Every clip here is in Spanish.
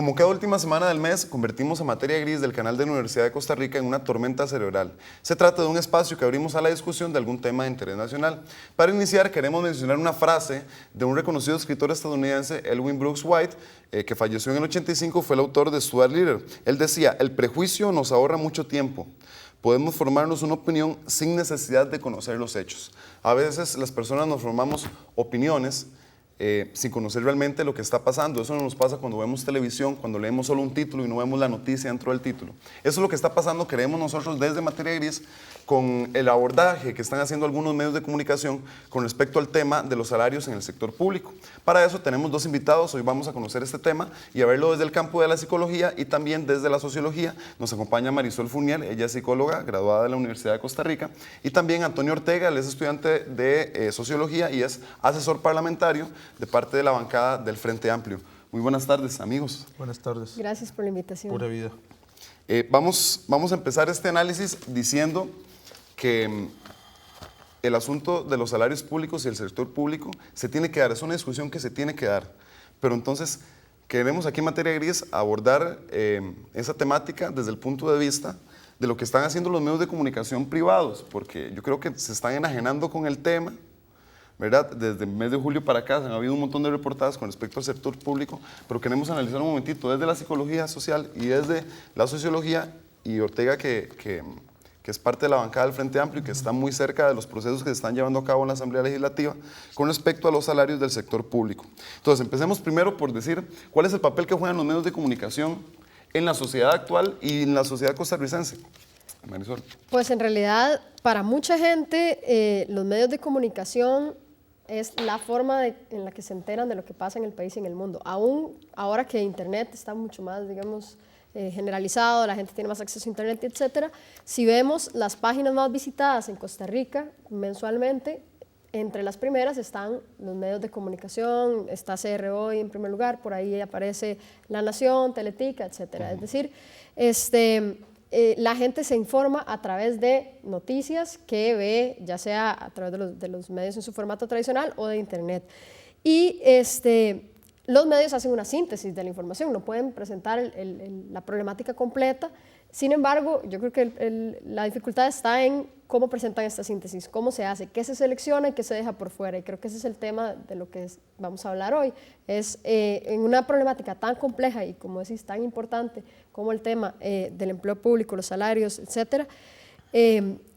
Como cada última semana del mes, convertimos a Materia Gris del canal de la Universidad de Costa Rica en una tormenta cerebral. Se trata de un espacio que abrimos a la discusión de algún tema de interés nacional. Para iniciar, queremos mencionar una frase de un reconocido escritor estadounidense, Elwin Brooks White, que falleció en el 85, fue el autor de Stuart Little. Él decía: el prejuicio nos ahorra mucho tiempo. Podemos formarnos una opinión sin necesidad de conocer los hechos. A veces las personas nos formamos opiniones sin conocer realmente lo que está pasando. Eso no nos pasa cuando vemos televisión, cuando leemos solo un título y no vemos la noticia dentro del título. Eso es lo que está pasando, creemos nosotros desde Materia Gris, con el abordaje que están haciendo algunos medios de comunicación con respecto al tema de los salarios en el sector público. Para eso tenemos dos invitados, hoy vamos a conocer este tema y a verlo desde el campo de la psicología y también desde la sociología. Nos acompaña Marisol Fournier, ella es psicóloga, graduada de la Universidad de Costa Rica, y también Antonio Ortega, él es estudiante de sociología y es asesor parlamentario de parte de la bancada del Frente Amplio. Muy buenas tardes, amigos. Buenas tardes. Gracias por la invitación. Pura vida. Vamos a empezar este análisis diciendo que el asunto de los salarios públicos y el sector público se tiene que dar, es una discusión que se tiene que dar, pero entonces queremos aquí en Materia Gris abordar esa temática desde el punto de vista de lo que están haciendo los medios de comunicación privados, porque yo creo que se están enajenando con el tema, ¿verdad? Desde el mes de julio para acá han habido un montón de reportajes con respecto al sector público, pero queremos analizar un momentito desde la psicología social y desde la sociología, y Ortega que es parte de la bancada del Frente Amplio y que está muy cerca de los procesos que se están llevando a cabo en la Asamblea Legislativa con respecto a los salarios del sector público. Entonces, empecemos primero por decir cuál es el papel que juegan los medios de comunicación en la sociedad actual y en la sociedad costarricense. Marisol. Pues en realidad, para mucha gente, los medios de comunicación es la forma en la que se enteran de lo que pasa en el país y en el mundo. Aún ahora que Internet está mucho más, digamos, generalizado, la gente tiene más acceso a Internet, etcétera. Si vemos las páginas más visitadas en Costa Rica mensualmente, entre las primeras están los medios de comunicación, está CR Hoy en primer lugar, por ahí aparece La Nación, Teletica, etcétera. Es decir, la gente se informa a través de noticias que ve, ya sea a través de los medios en su formato tradicional o de Internet. Y los medios hacen una síntesis de la información, no pueden presentar la problemática completa. Sin embargo, yo creo que la dificultad está en cómo presentan esta síntesis, cómo se hace, qué se selecciona y qué se deja por fuera. Y creo que ese es el tema de lo que vamos a hablar hoy. Es en una problemática tan compleja y, como decís, tan importante como el tema del empleo público, los salarios, etcétera.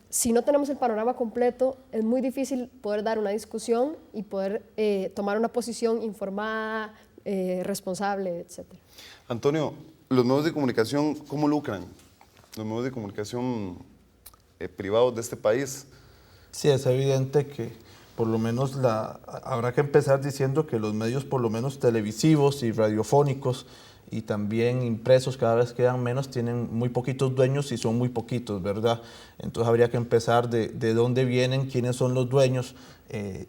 Si no tenemos el panorama completo, es muy difícil poder dar una discusión y poder tomar una posición informada, responsable, etcétera. Antonio, los medios de comunicación, ¿cómo lucran? Los medios de comunicación privados de este país. Sí, es evidente que por lo menos habrá que empezar diciendo que los medios por lo menos televisivos y radiofónicos y también impresos cada vez quedan menos, tienen muy poquitos dueños y son muy poquitos, ¿verdad? Entonces habría que empezar de dónde vienen, quiénes son los dueños,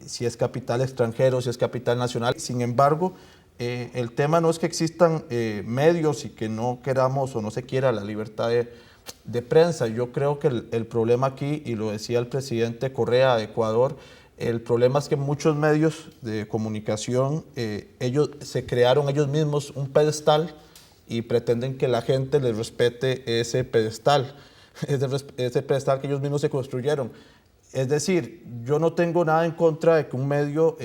si es capital extranjero, si es capital nacional. Sin embargo, el tema no es que existan medios y que no queramos o no se quiera la libertad de prensa. Yo creo que el problema aquí, y lo decía el presidente Correa de Ecuador, el problema es que muchos medios de comunicación, ellos se crearon ellos mismos un pedestal y pretenden que la gente les respete ese pedestal, ese pedestal que ellos mismos se construyeron. Es decir, yo no tengo nada en contra de que un medio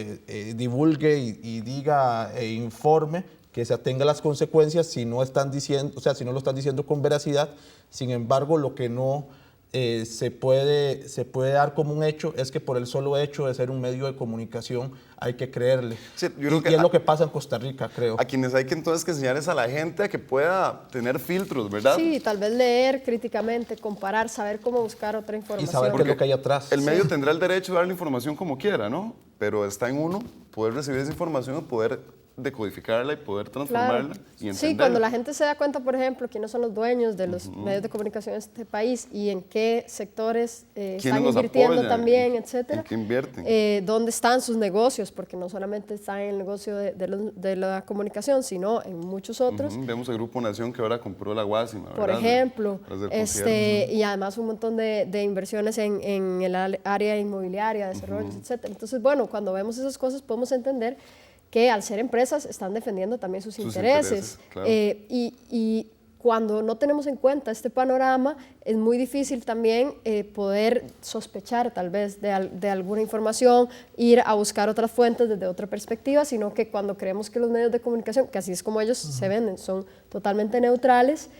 divulgue y diga e informe, que se atenga a las consecuencias si no están diciendo, o sea, si no lo están diciendo con veracidad. Sin embargo, lo que no se puede dar como un hecho es que por el solo hecho de ser un medio de comunicación hay que creerle. Sí, yo creo que es lo que pasa en Costa Rica, creo. A quienes hay que entonces que enseñarles a la gente a que pueda tener filtros, ¿verdad? Sí, tal vez leer críticamente, comparar, saber cómo buscar otra información. Y saber qué es lo que hay atrás. El medio tendrá el derecho de dar la información como quiera, ¿no? Pero está en uno poder recibir esa información y poder decodificarla y poder transformarla y entenderla. Sí, cuando la gente se da cuenta, por ejemplo, quiénes son los dueños de los medios de comunicación en este país y en qué sectores están invirtiendo apoyan, también, etcétera. ¿En qué invierten? Dónde están sus negocios, porque no solamente están en el negocio de la comunicación, sino en muchos otros. Vemos el Grupo Nación que ahora compró la Guásima, por ¿verdad? ejemplo, y además un montón de inversiones en el área inmobiliaria, desarrollos, etcétera. Entonces, bueno, cuando vemos esas cosas podemos entender que al ser empresas están defendiendo también sus intereses. Claro. Y cuando no tenemos en cuenta este panorama, es muy difícil también poder sospechar tal vez de alguna información, ir a buscar otras fuentes desde otra perspectiva, sino que cuando creemos que los medios de comunicación, que así es como ellos se venden, son totalmente neutrales,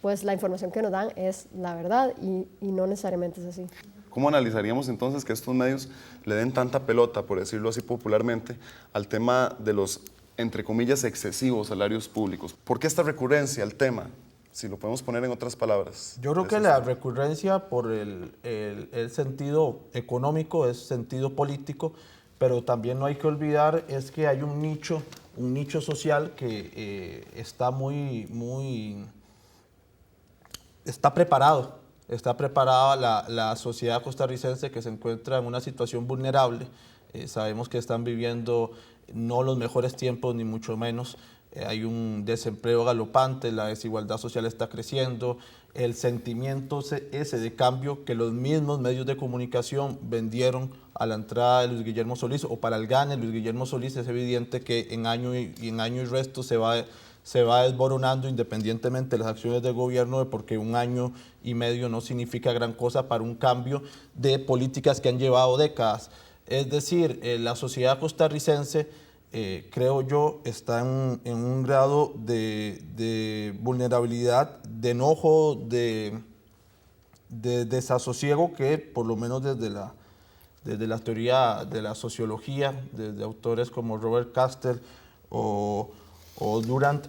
pues la información que nos dan es la verdad y no necesariamente es así. ¿Cómo analizaríamos entonces que estos medios le den tanta pelota, por decirlo así popularmente, al tema de los, entre comillas, excesivos salarios públicos? ¿Por qué esta recurrencia al tema? Si lo podemos poner en otras palabras. Yo creo que la recurrencia por el sentido económico es sentido político, pero también no hay que olvidar es que hay un nicho social que está preparado. Está preparada la sociedad costarricense que se encuentra en una situación vulnerable. Sabemos que están viviendo no los mejores tiempos, ni mucho menos. Hay un desempleo galopante, la desigualdad social está creciendo, el sentimiento ese de cambio que los mismos medios de comunicación vendieron a la entrada de Luis Guillermo Solís o para el gane Luis Guillermo Solís, es evidente que en año y resto se va desboronando independientemente de las acciones del gobierno, porque un año y medio no significa gran cosa para un cambio de políticas que han llevado décadas. Es decir, la sociedad costarricense, creo yo, está en un grado de vulnerabilidad, de enojo, de desasosiego que por lo menos desde la teoría de la sociología, desde autores como Robert Kastel o Durant,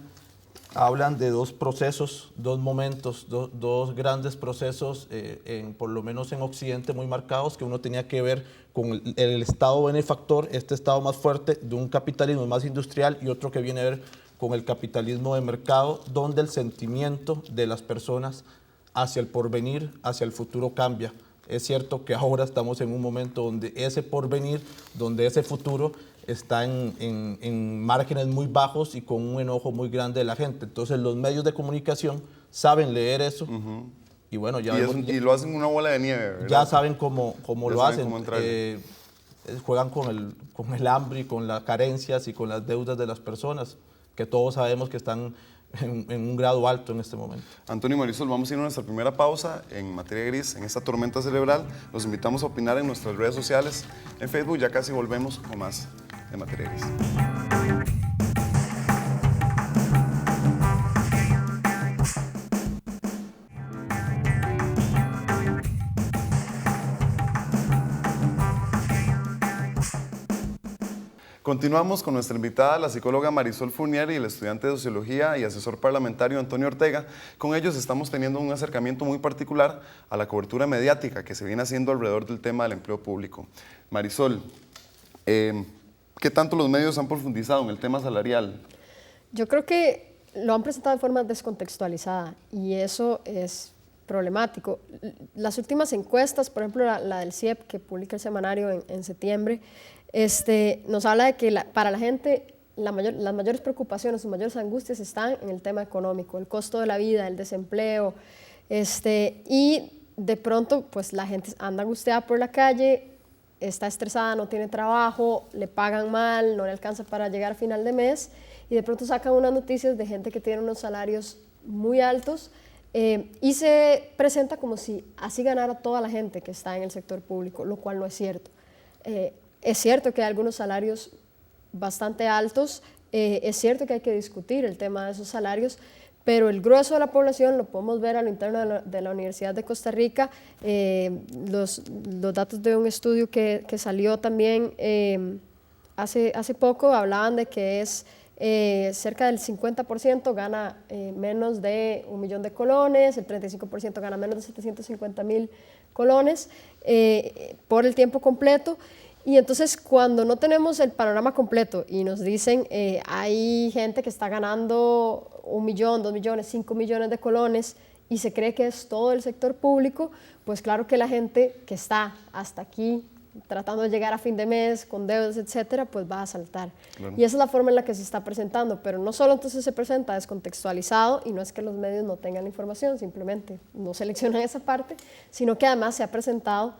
hablan de dos procesos, dos momentos, dos grandes procesos, por lo menos en Occidente, muy marcados, que uno tenía que ver con el Estado benefactor, este Estado más fuerte, de un capitalismo más industrial, y otro que viene a ver con el capitalismo de mercado, donde el sentimiento de las personas hacia el porvenir, hacia el futuro cambia. Es cierto que ahora estamos en un momento donde ese porvenir, donde ese futuro está en márgenes muy bajos y con un enojo muy grande de la gente. Entonces los medios de comunicación saben leer eso y bueno, y lo hacen una bola de nieve, ¿verdad? Ya saben cómo lo hacen. Juegan con el hambre y con las carencias y con las deudas de las personas, que todos sabemos que están en un grado alto en este momento. Antonio y Marisol, vamos a ir a nuestra primera pausa en Materia Gris, en esta tormenta cerebral. Los invitamos a opinar en nuestras redes sociales, en Facebook. Ya casi volvemos con más de Materia Gris. Continuamos con nuestra invitada, la psicóloga Marisol Fournier, y el estudiante de Sociología y asesor parlamentario Antonio Ortega. Con ellos estamos teniendo un acercamiento muy particular a la cobertura mediática que se viene haciendo alrededor del tema del empleo público. Marisol, ¿qué tanto los medios han profundizado en el tema salarial? Yo creo que lo han presentado de forma descontextualizada y eso es problemático. Las últimas encuestas, por ejemplo la del CIEP que publica el semanario en septiembre, nos habla de que para la gente las mayores preocupaciones, sus mayores angustias están en el tema económico, el costo de la vida, el desempleo, y de pronto pues la gente anda angustiada por la calle, está estresada, no tiene trabajo, le pagan mal, no le alcanza para llegar a final de mes, y de pronto sacan unas noticias de gente que tiene unos salarios muy altos, y se presenta como si así ganara toda la gente que está en el sector público, lo cual no es cierto. Es cierto que hay algunos salarios bastante altos, es cierto que hay que discutir el tema de esos salarios, pero el grueso de la población lo podemos ver a lo interno de la Universidad de Costa Rica. Los datos de un estudio que salió también hace poco hablaban de que es cerca del 50% gana menos de 1 millón de colones, el 35% gana menos de 750,000 colones por el tiempo completo. Y entonces cuando no tenemos el panorama completo y nos dicen hay gente que está ganando 1 millón, 2 millones, 5 millones de colones y se cree que es todo el sector público, pues claro que la gente que está hasta aquí tratando de llegar a fin de mes con deudas, etcétera, pues va a saltar. Claro. Y esa es la forma en la que se está presentando, pero no solo entonces se presenta descontextualizado y no es que los medios no tengan la información, simplemente no seleccionan esa parte, sino que además se ha presentado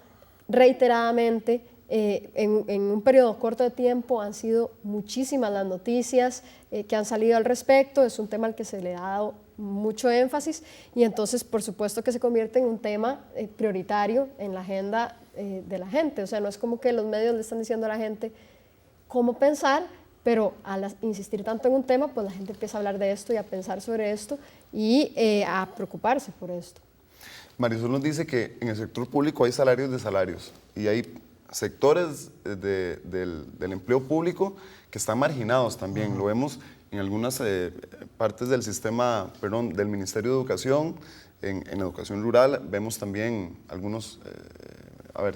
reiteradamente en un periodo corto de tiempo han sido muchísimas las noticias que han salido al respecto, es un tema al que se le ha dado mucho énfasis y entonces por supuesto que se convierte en un tema prioritario en la agenda de la gente. O sea, no es como que los medios le están diciendo a la gente cómo pensar, pero al insistir tanto en un tema, pues la gente empieza a hablar de esto y a pensar sobre esto y a preocuparse por esto. Marisol nos dice que en el sector público hay salarios de salarios y hay sectores del empleo público que están marginados también. Lo vemos en algunas partes del sistema, perdón, del Ministerio de Educación, en educación rural, vemos también algunos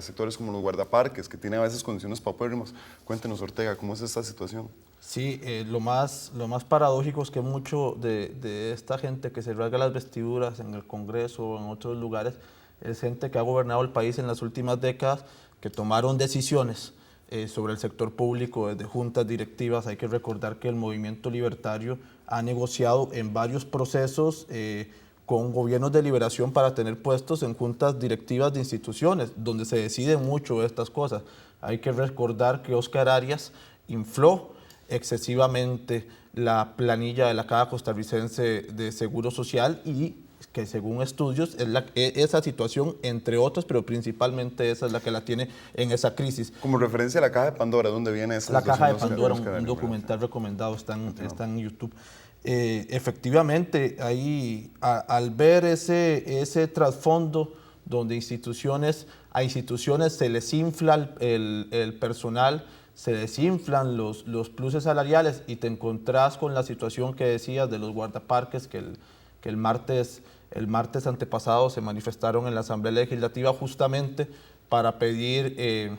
sectores como los guardaparques que tienen a veces condiciones paupérrimas. Cuéntenos, Ortega, ¿cómo es esta situación? Sí, lo más paradójico es que mucho de esta gente que se rasga las vestiduras en el Congreso o en otros lugares es gente que ha gobernado el país en las últimas décadas, que tomaron decisiones sobre el sector público desde juntas directivas. Hay que recordar que el movimiento libertario ha negociado en varios procesos con gobiernos de liberación para tener puestos en juntas directivas de instituciones, donde se deciden mucho de estas cosas. Hay que recordar que Óscar Arias infló excesivamente la planilla de la Caja Costarricense de Seguro Social y que según estudios esa situación, entre otras, pero principalmente esa es la que la tiene en esa crisis. Como referencia a la Caja de Pandora, ¿dónde viene esa situación? La Caja de Pandora, un documental recomendado, está en YouTube. Efectivamente, ahí al ver ese trasfondo donde a instituciones se les infla el personal, se desinflan los pluses salariales y te encontrás con la situación que decías de los guardaparques que el martes antepasado se manifestaron en la Asamblea Legislativa justamente para pedir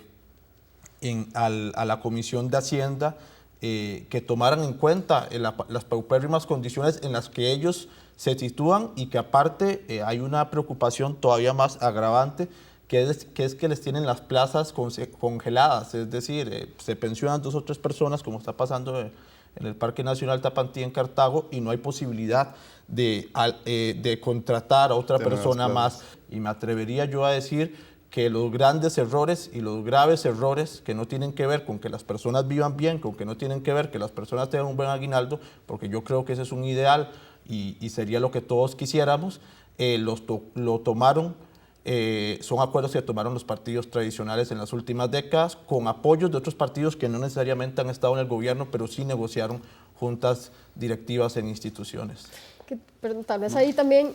a la Comisión de Hacienda que tomaran en cuenta las paupérrimas condiciones en las que ellos se sitúan y que aparte hay una preocupación todavía más agravante que es que les tienen las plazas congeladas, es decir, se pensionan 2 o 3 personas como está pasando en el Parque Nacional Tapantí en Cartago y no hay posibilidad de contratar a otra persona más. Y me atrevería yo a decir que los grandes errores y los graves errores que no tienen que ver con que las personas vivan bien, con que no tienen que ver que las personas tengan un buen aguinaldo, porque yo creo que ese es un ideal y sería lo que todos quisiéramos, lo tomaron. Son acuerdos que tomaron los partidos tradicionales en las últimas décadas con apoyos de otros partidos que no necesariamente han estado en el gobierno, pero sí negociaron juntas directivas en instituciones. Pero tal vez ahí también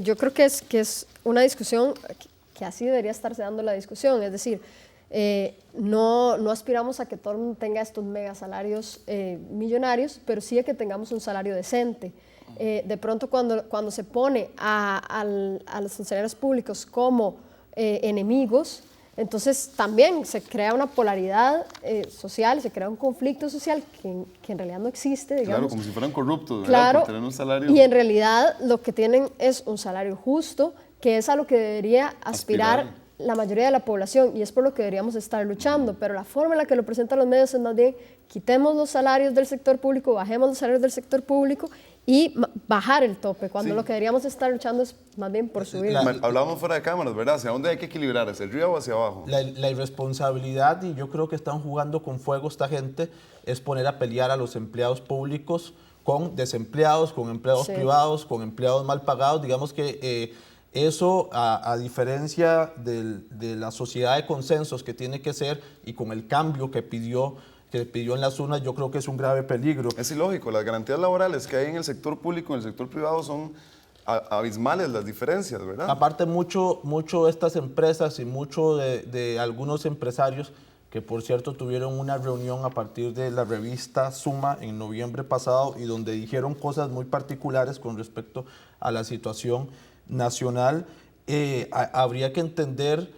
yo creo que es una discusión que así debería estarse dando la discusión, es decir, no aspiramos a que todo el mundo tenga estos mega salarios millonarios, pero sí a que tengamos un salario decente. De pronto cuando se pone a los funcionarios públicos como enemigos, entonces también se crea una polaridad social, se crea un conflicto social que en realidad no existe, digamos. Claro, como si fueran corruptos, ¿verdad? Claro, por tener un salario. Y en realidad lo que tienen es un salario justo, que es a lo que debería aspirar la mayoría de la población y es por lo que deberíamos estar luchando, pero la forma en la que lo presentan los medios es más bien quitemos los salarios del sector público, bajemos los salarios del sector público y bajar el tope, cuando lo que deberíamos estar luchando es más bien por subir. Hablábamos fuera de cámaras, ¿verdad? ¿Hacia dónde hay que equilibrar? ¿Hacia arriba o hacia abajo? La irresponsabilidad, y yo creo que están jugando con fuego esta gente, es poner a pelear a los empleados públicos con desempleados, con empleados privados, con empleados mal pagados. Digamos que eso, a diferencia de la sociedad de consensos que tiene que ser y con el cambio que pidió en las urnas, yo creo que es un grave peligro. Es ilógico, las garantías laborales que hay en el sector público y en el sector privado son abismales las diferencias, ¿verdad? Aparte, mucho de estas empresas y mucho de algunos empresarios que por cierto tuvieron una reunión a partir de la revista Suma en noviembre pasado y donde dijeron cosas muy particulares con respecto a la situación nacional, habría que entender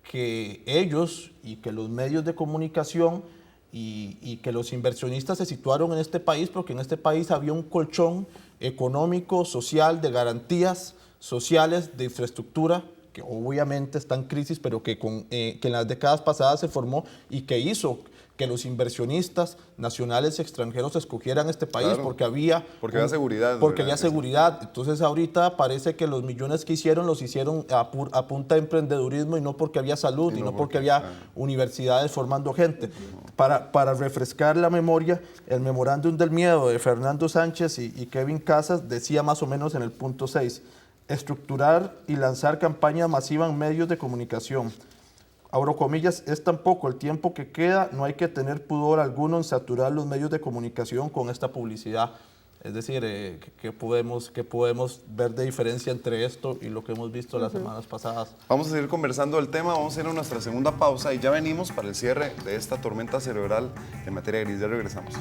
que ellos y que los medios de comunicación y que los inversionistas se situaron en este país porque en este país había un colchón económico, social, de garantías sociales, de infraestructura, que obviamente está en crisis, pero que en las décadas pasadas se formó y que hizo que los inversionistas nacionales y extranjeros escogieran este país, Claro, porque había seguridad. Porque ¿verdad? había seguridad. Entonces ahorita parece que los millones que hicieron los hicieron a punta de emprendedurismo y no porque había salud y no porque había universidades formando gente. Para refrescar la memoria, el memorándum del miedo de Fernando Sánchez y Kevin Casas decía más o menos en el punto 6, estructurar y lanzar campañas masivas en medios de comunicación. Abro comillas, es tan poco el tiempo que queda, no hay que tener pudor alguno en saturar los medios de comunicación con esta publicidad. Es decir, ¿qué podemos ver de diferencia entre esto y lo que hemos visto las semanas pasadas? Vamos a seguir conversando del tema, vamos a ir a nuestra segunda pausa y ya venimos para el cierre de esta tormenta cerebral en materia gris. Ya regresamos.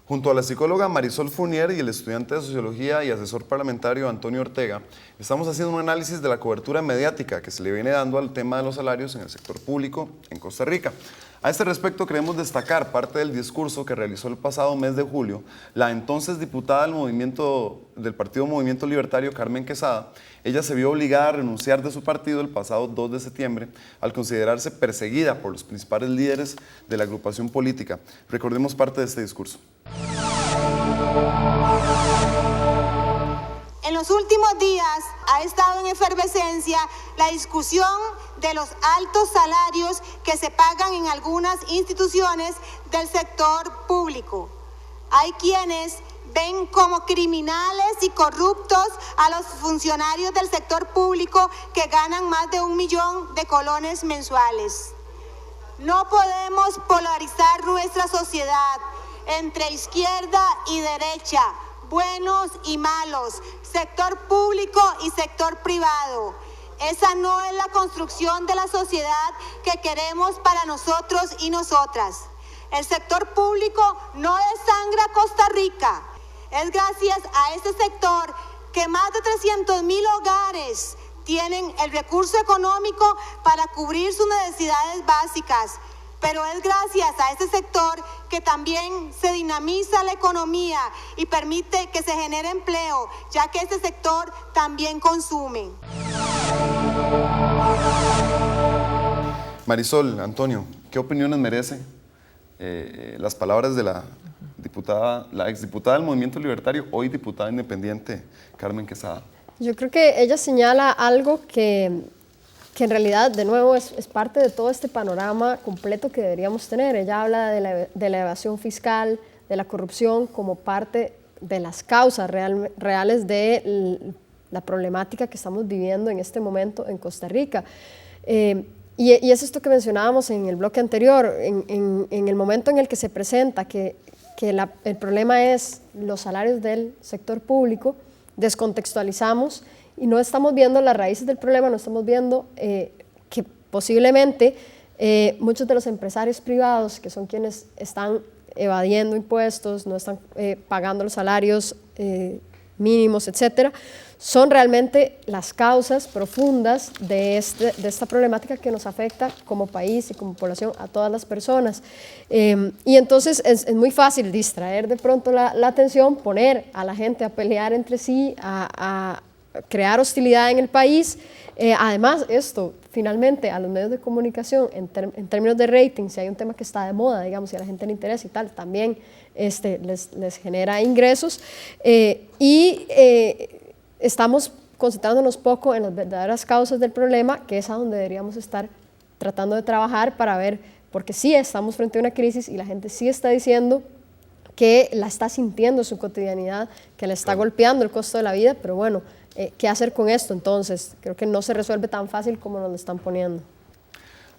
Junto a la psicóloga Marisol Fournier y el estudiante de Sociología y asesor parlamentario Antonio Ortega, estamos haciendo un análisis de la cobertura mediática que se le viene dando al tema de los salarios en el sector público en Costa Rica. A este respecto queremos destacar parte del discurso que realizó el pasado mes de julio la entonces diputada del Partido Movimiento Libertario, Carmen Quesada. Ella se vio obligada a renunciar de su partido el pasado 2 de septiembre al considerarse perseguida por los principales líderes de la agrupación política. Recordemos parte de este discurso. En los últimos días ha estado en efervescencia la discusión de los altos salarios que se pagan en algunas instituciones del sector público. Hay quienes ven como criminales y corruptos a los funcionarios del sector público que ganan más de 1 millón de colones mensuales. No podemos polarizar nuestra sociedad entre izquierda y derecha, buenos y malos, sector público y sector privado. Esa no es la construcción de la sociedad que queremos para nosotros y nosotras. El sector público no desangra Costa Rica. Es gracias a este sector que más de 300,000 hogares tienen el recurso económico para cubrir sus necesidades básicas. Pero es gracias a este sector que también se dinamiza la economía y permite que se genere empleo, ya que este sector también consume. Marisol, Antonio, ¿qué opiniones merece las palabras de la exdiputada del Movimiento Libertario, hoy diputada independiente, Carmen Quesada? Yo creo que ella señala algo que en realidad, de nuevo, es parte de todo este panorama completo que deberíamos tener. Ella habla de la evasión fiscal, de la corrupción como parte de las causas reales de la problemática que estamos viviendo en este momento en Costa Rica. Y es esto que mencionábamos en el bloque anterior, en el momento en el que se presenta que el problema es los salarios del sector público, descontextualizamos y no estamos viendo las raíces del problema, no estamos viendo que posiblemente muchos de los empresarios privados, que son quienes están evadiendo impuestos, no están pagando los salarios mínimos, etcétera, son realmente las causas profundas de esta problemática que nos afecta como país y como población a todas las personas. Y entonces es muy fácil distraer de pronto la atención, poner a la gente a pelear entre sí, a crear hostilidad en el país. Además, esto finalmente a los medios de comunicación, en términos de rating, si hay un tema que está de moda, digamos, si a la gente le interesa y tal, también les genera ingresos. Estamos concentrándonos poco en las verdaderas causas del problema, que es a donde deberíamos estar tratando de trabajar para ver, porque sí estamos frente a una crisis y la gente sí está diciendo que la está sintiendo en su cotidianidad, que le está golpeando el costo de la vida, pero bueno, ¿qué hacer con esto? Entonces, creo que no se resuelve tan fácil como nos lo están poniendo.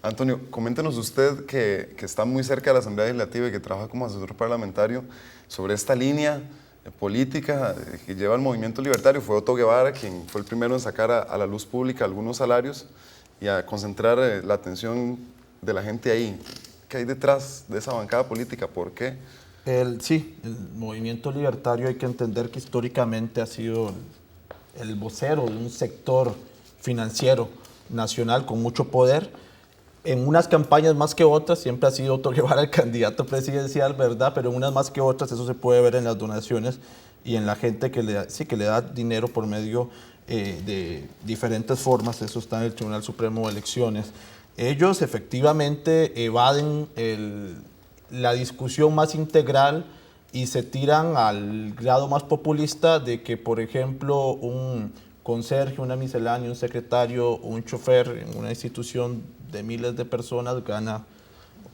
Antonio, coméntenos usted que está muy cerca de la Asamblea Legislativa y que trabaja como asesor parlamentario sobre esta línea política que lleva el Movimiento Libertario. Fue Otto Guevara quien fue el primero en sacar a la luz pública algunos salarios y a concentrar la atención de la gente ahí. ¿Qué hay detrás de esa bancada política? ¿Por qué? El Movimiento Libertario hay que entender que históricamente ha sido el vocero de un sector financiero nacional con mucho poder. en unas campañas más que otras, siempre ha sido Otto Guevara el candidato presidencial, ¿verdad? Pero en unas más que otras, eso se puede ver en las donaciones y en la gente que le da dinero por medio de diferentes formas. Eso está en el Tribunal Supremo de Elecciones. Ellos efectivamente evaden la discusión más integral y se tiran al grado más populista de que, por ejemplo, un conserje, una miscelánea, un secretario, un chofer en una institución de miles de personas gana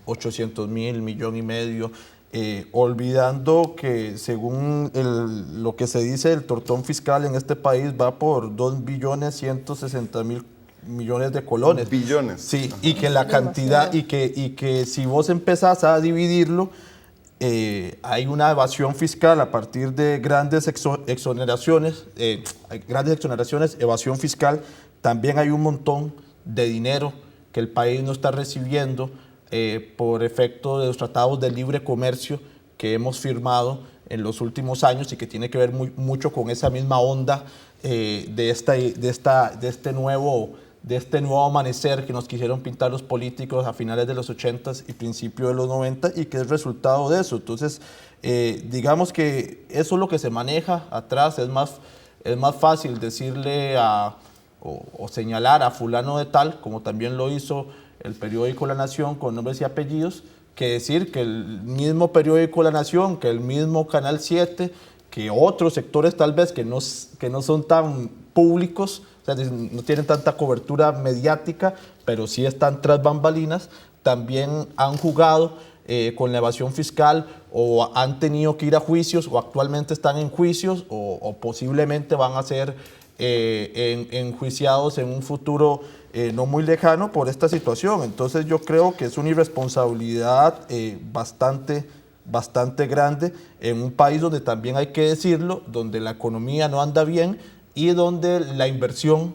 800,000, 1,500,000, olvidando que según lo que se dice, el tortón fiscal en este país va por 2,160,000,000,000 de colones. Billones. Sí, y que la cantidad, y que si vos empezás a dividirlo, hay una evasión fiscal a partir de grandes exoneraciones, evasión fiscal. También hay un montón de dinero que el país no está recibiendo por efecto de los tratados de libre comercio que hemos firmado en los últimos años y que tiene que ver mucho con esa misma onda de este nuevo amanecer que nos quisieron pintar los políticos a finales de los 80s y principios de los 90 y que es resultado de eso. Entonces, digamos que eso es lo que se maneja atrás. Es más fácil decirle o señalar a fulano de tal, como también lo hizo el periódico La Nación con nombres y apellidos, que decir que el mismo periódico La Nación, que el mismo Canal 7, que otros sectores tal vez que no son tan públicos, o sea, no tienen tanta cobertura mediática, pero sí están tras bambalinas, también han jugado con la evasión fiscal o han tenido que ir a juicios o actualmente están en juicios o posiblemente van a ser enjuiciados en un futuro no muy lejano por esta situación. Entonces yo creo que es una irresponsabilidad bastante grande en un país donde también hay que decirlo, donde la economía no anda bien y donde la inversión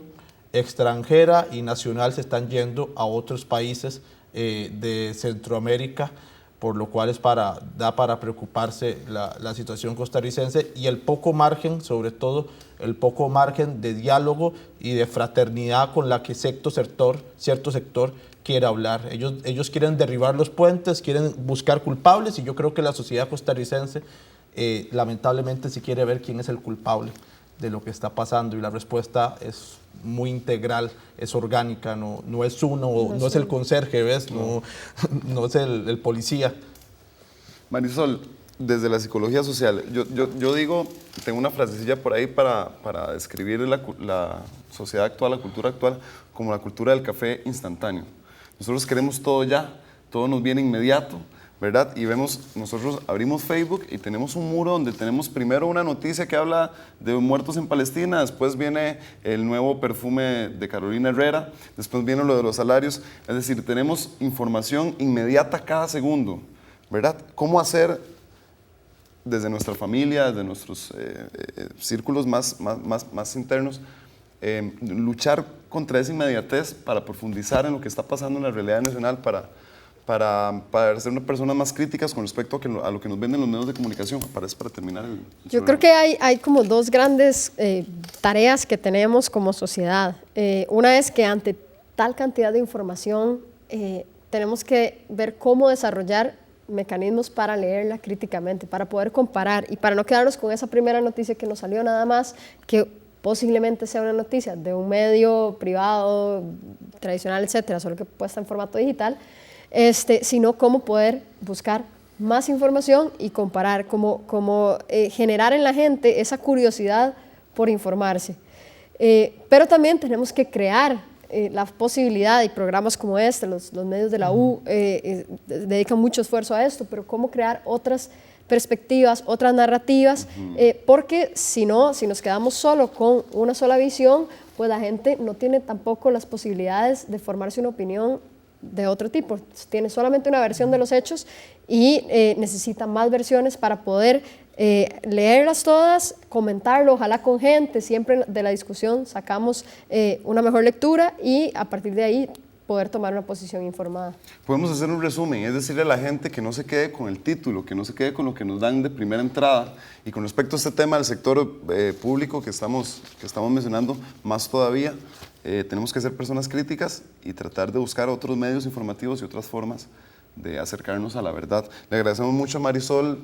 extranjera y nacional se están yendo a otros países de Centroamérica, por lo cual da para preocuparse la situación costarricense y el poco margen, sobre todo el poco margen de diálogo y de fraternidad con la que cierto sector quiere hablar. Ellos quieren derribar los puentes, quieren buscar culpables y yo creo que la sociedad costarricense lamentablemente sí quiere ver quién es el culpable de lo que está pasando y la respuesta es muy integral, es orgánica, no es uno, no es el conserje, ¿ves? No es el policía. Marisol, desde la psicología social, yo digo, tengo una frasecilla por ahí para describir la sociedad actual, la cultura actual, como la cultura del café instantáneo. Nosotros queremos todo ya, todo nos viene inmediato, ¿verdad? Y nosotros abrimos Facebook y tenemos un muro donde tenemos primero una noticia que habla de muertos en Palestina, después viene el nuevo perfume de Carolina Herrera, después viene lo de los salarios, es decir, tenemos información inmediata cada segundo, ¿verdad? ¿Cómo hacer desde nuestra familia, desde nuestros círculos más internos, luchar contra esa inmediatez para profundizar en lo que está pasando en la realidad nacional, para ser una persona más críticas con respecto a lo que nos venden los medios de comunicación? Para terminar Yo creo que hay como dos grandes tareas que tenemos como sociedad. Una es que ante tal cantidad de información tenemos que ver cómo desarrollar mecanismos para leerla críticamente, para poder comparar y para no quedarnos con esa primera noticia que nos salió nada más, que posiblemente sea una noticia de un medio privado, tradicional, etcétera, solo que puesta en formato digital, sino cómo poder buscar más información y comparar, cómo generar en la gente esa curiosidad por informarse. Pero también tenemos que crear la posibilidad, y programas como este, los medios de la U dedican mucho esfuerzo a esto, pero cómo crear otras perspectivas, otras narrativas, porque si nos quedamos solo con una sola visión, pues la gente no tiene tampoco las posibilidades de formarse una opinión de otro tipo, tiene solamente una versión de los hechos y necesita más versiones para poder leerlas todas, comentarlo, ojalá con gente, siempre de la discusión sacamos una mejor lectura y a partir de ahí poder tomar una posición informada. Podemos hacer un resumen, es decirle a la gente que no se quede con el título, que no se quede con lo que nos dan de primera entrada, y con respecto a este tema del sector público que estamos mencionando, más todavía, tenemos que ser personas críticas y tratar de buscar otros medios informativos y otras formas de acercarnos a la verdad. Le agradecemos mucho a Marisol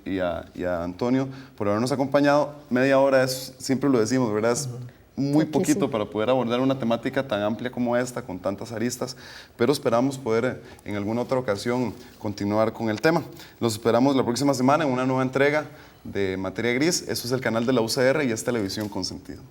y a Antonio por habernos acompañado. Media hora es, siempre lo decimos, ¿verdad? Es muy poquito para poder abordar una temática tan amplia como esta, con tantas aristas, pero esperamos poder en alguna otra ocasión continuar con el tema. Los esperamos la próxima semana en una nueva entrega de Materia Gris. Eso es el canal de la UCR y es Televisión con Sentido.